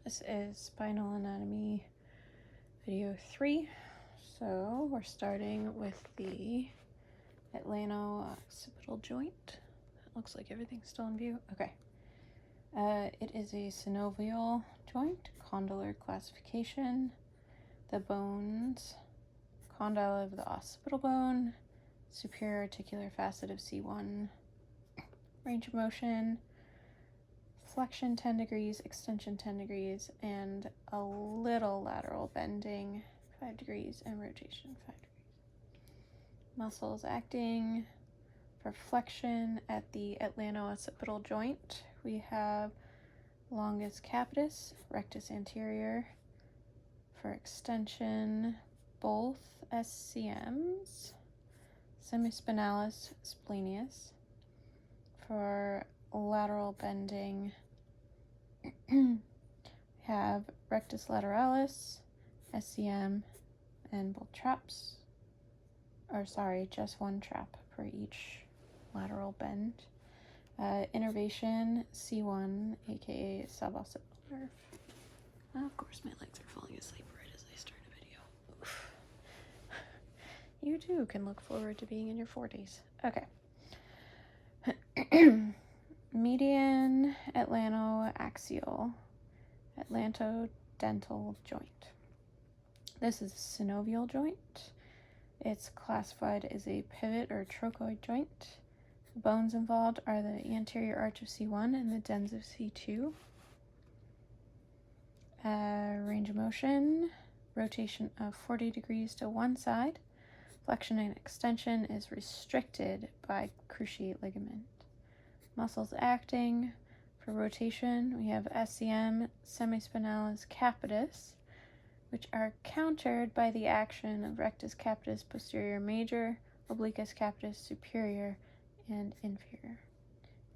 This is Spinal Anatomy video 3. So we're starting with the Atlanto-occipital joint. It looks like everything's still in view. Okay. It is a synovial joint, condylar classification. The bones, condyle of the occipital bone, superior articular facet of C1, range of motion, flexion 10 degrees, extension 10 degrees, and a little lateral bending 5 degrees and rotation 5 degrees. Muscles acting for flexion at the atlanto-occipital joint. We have longus capitis, rectus anterior. For extension, both SCMs, semispinalis splenius. For lateral bending, we have rectus lateralis, SCM, and both traps. Just one trap for each lateral bend. Innervation, C1, aka suboccipital nerve. Of course, my legs are falling asleep right as I start a video. Oof. You too can look forward to being in your 40s. Okay. Median atlanto-axial, atlantodental joint. This is a synovial joint. It's classified as a pivot or trochoid joint. The bones involved are the anterior arch of C1 and the dens of C2. Range of motion, rotation of 40 degrees to one side. Flexion and extension is restricted by cruciate ligament. Muscles acting for rotation, we have SCM, semispinalis capitis, which are countered by the action of rectus capitis posterior major, obliquus capitis superior, and inferior.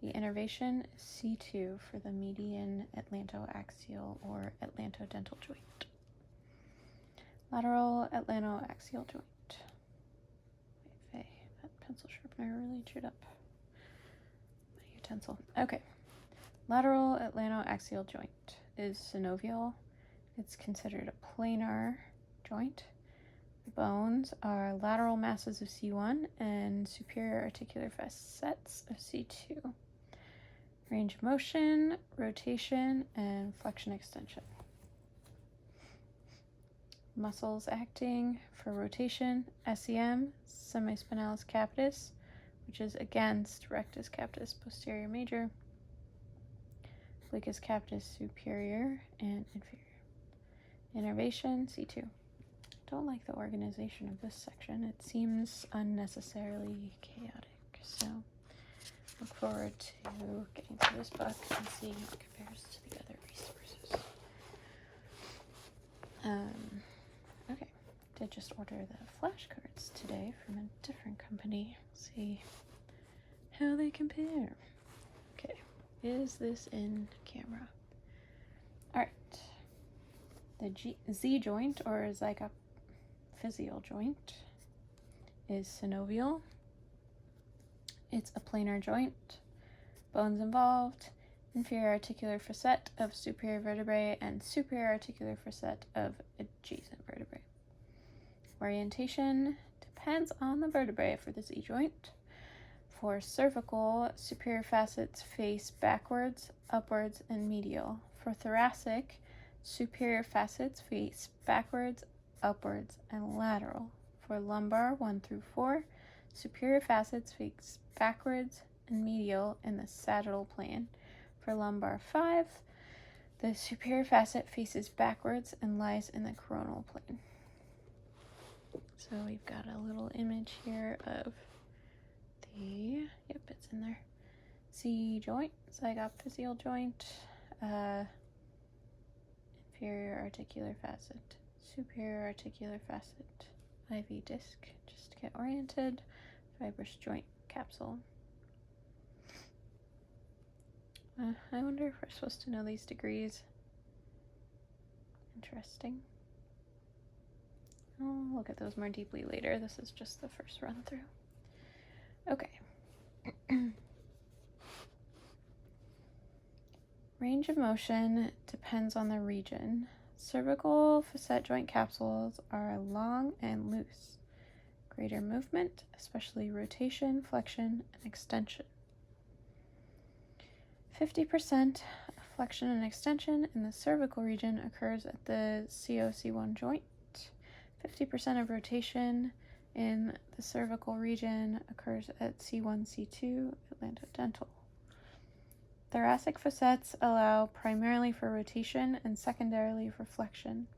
The innervation is C2 for the median atlantoaxial or atlantodental joint. Lateral atlantoaxial joint. That pencil sharpener really chewed up my utensil. Okay. Lateral atlantoaxial joint is synovial. It's considered a planar joint. The bones are lateral masses of C1 and superior articular facets of C2. Range of motion, rotation, and flexion extension. Muscles acting for rotation, SCM, semispinalis capitis, which is against rectus capitis posterior major, obliquus capitis superior and inferior. Innervation, C2. Don't like the organization of this section. It seems unnecessarily chaotic, so look forward to getting through this book and seeing how it compares to the other resources. Okay, did just order the flashcards today from a different company. See how they compare. Okay, is this in camera? All right. The Z joint, or zygapophyseal joint, is synovial. It's a planar joint. Bones involved, inferior articular facet of superior vertebrae and superior articular facet of adjacent vertebrae. Orientation depends on the vertebrae for the Z joint. For cervical, superior facets face backwards, upwards, and medial. For thoracic, superior facets face backwards, upwards, and lateral. For lumbar 1 through 4, superior facets face backwards and medial in the sagittal plane. For lumbar 5, the superior facet faces backwards and lies in the coronal plane. So we've got a little image here of it's in there. C joint, zygapophyseal joint, inferior articular facet, superior articular facet, IV disc, just to get oriented, fibrous joint capsule. I wonder if we're supposed to know these degrees. Interesting. I'll look at those more deeply later. This is just the first run through. Okay. Range of motion depends on the region. Cervical facet joint capsules are long and loose. Greater movement, especially rotation, flexion, and extension. 50% flexion and extension in the cervical region occurs at the COC1 joint. 50% of rotation in the cervical region occurs at C1, C2, atlantodental. Thoracic facets allow primarily for rotation and secondarily for flexion.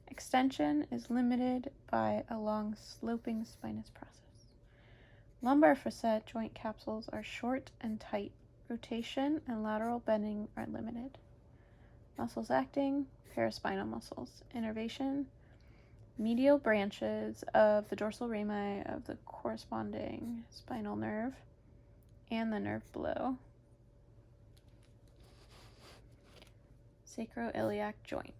Extension is limited by a long sloping spinous process. Lumbar facet joint capsules are short and tight. Rotation and lateral bending are limited. Muscles acting, paraspinal muscles. Innervation, medial branches of the dorsal rami of the corresponding spinal nerve and the nerve below. Sacroiliac joint.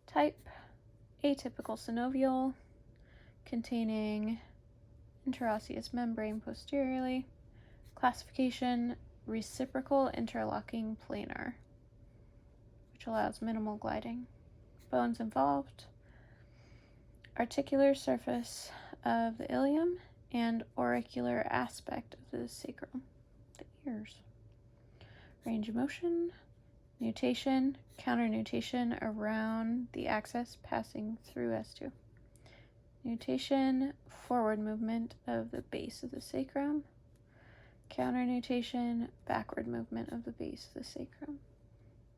Type, atypical synovial, containing interosseous membrane posteriorly. Classification, reciprocal interlocking planar, which allows minimal gliding. Bones involved, articular surface of the ilium and auricular aspect of the sacrum, the ears. Range of motion, nutation, counter-nutation around the axis passing through S2. Nutation, forward movement of the base of the sacrum. Counter-nutation, backward movement of the base of the sacrum.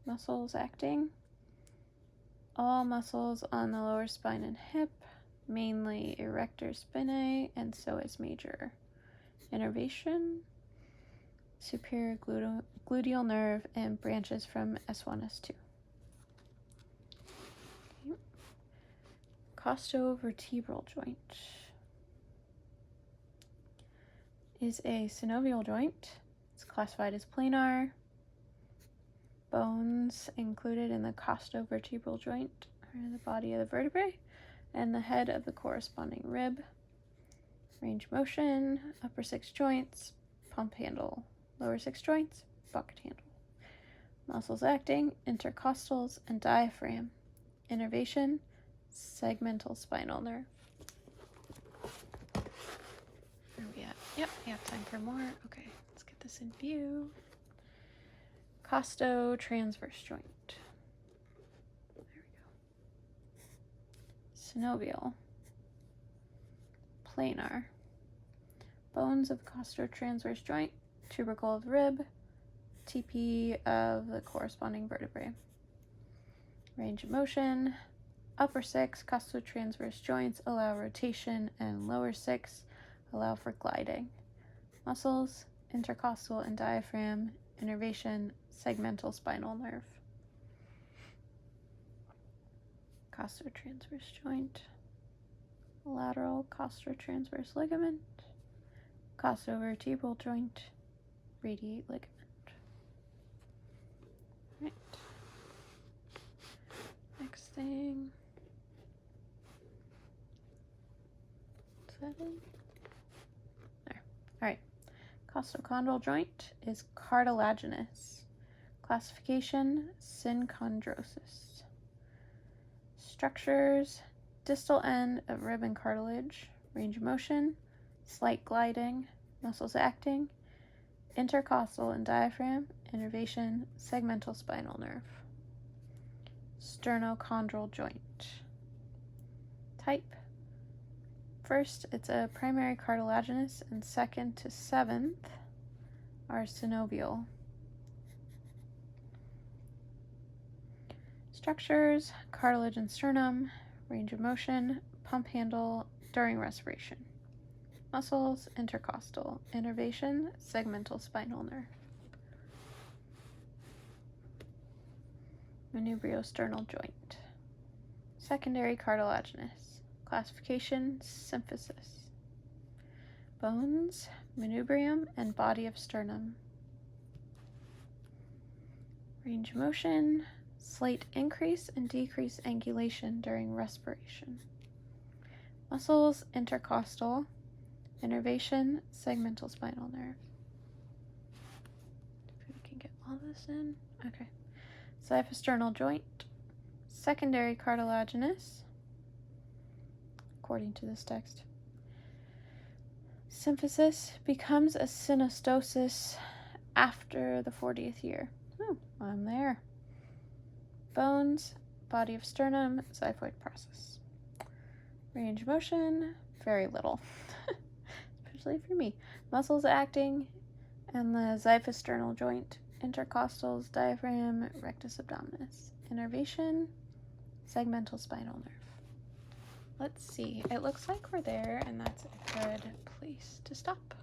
Muscles acting. All muscles on the lower spine and hip, mainly erector spinae and psoas major. Innervation, superior gluteal nerve and branches from S1, S2. Okay. Costovertebral joint is a synovial joint. It's classified as planar. Bones included in the costovertebral joint are the body of the vertebrae and the head of the corresponding rib. Range of motion, upper 6 joints, pump handle. Lower 6 joints, bucket handle. Muscles acting, intercostals and diaphragm. Innervation, segmental spinal nerve. Where are we at? Yep, we have time for more. Okay, let's get this in view. Costotransverse joint. There we go. Synovial. Planar. Bones of costotransverse joint. Tubercle of the rib, TP of the corresponding vertebrae. Range of motion, upper 6 costotransverse joints allow rotation and lower 6 allow for gliding. Muscles, intercostal and diaphragm. Innervation, segmental spinal nerve. Costotransverse joint, lateral costotransverse ligament, costovertebral joint, radiate ligament. Right. Next thing. Is that in? There. Alright. Costochondral joint is cartilaginous. Classification, synchondrosis. Structures, distal end of rib and cartilage. Range of motion, slight gliding. Muscles acting, intercostal and diaphragm. Innervation, segmental spinal nerve. Sternochondral joint. Type. First, it's a primary cartilaginous, and second to 7th are synovial. Structures, cartilage and sternum. Range of motion, pump handle during respiration. Muscles, intercostal. Innervation, segmental spinal nerve. Manubriosternal joint. Secondary cartilaginous. Classification, symphysis. Bones, manubrium and body of sternum. Range of motion, slight increase and decrease angulation during respiration. Muscles, intercostal. Innervation, segmental spinal nerve. all this in? Okay. Xyphosternal joint, secondary cartilaginous, according to this text. Symphysis becomes a synostosis after the 40th year. Oh, I'm there. Bones, body of sternum, xiphoid process. Range of motion, very little, especially for me. Muscles acting, and the xyphosternal joint, intercostals, diaphragm, rectus abdominis. Innervation, segmental spinal nerve. Let's see. It looks like we're there, and that's a good place to stop.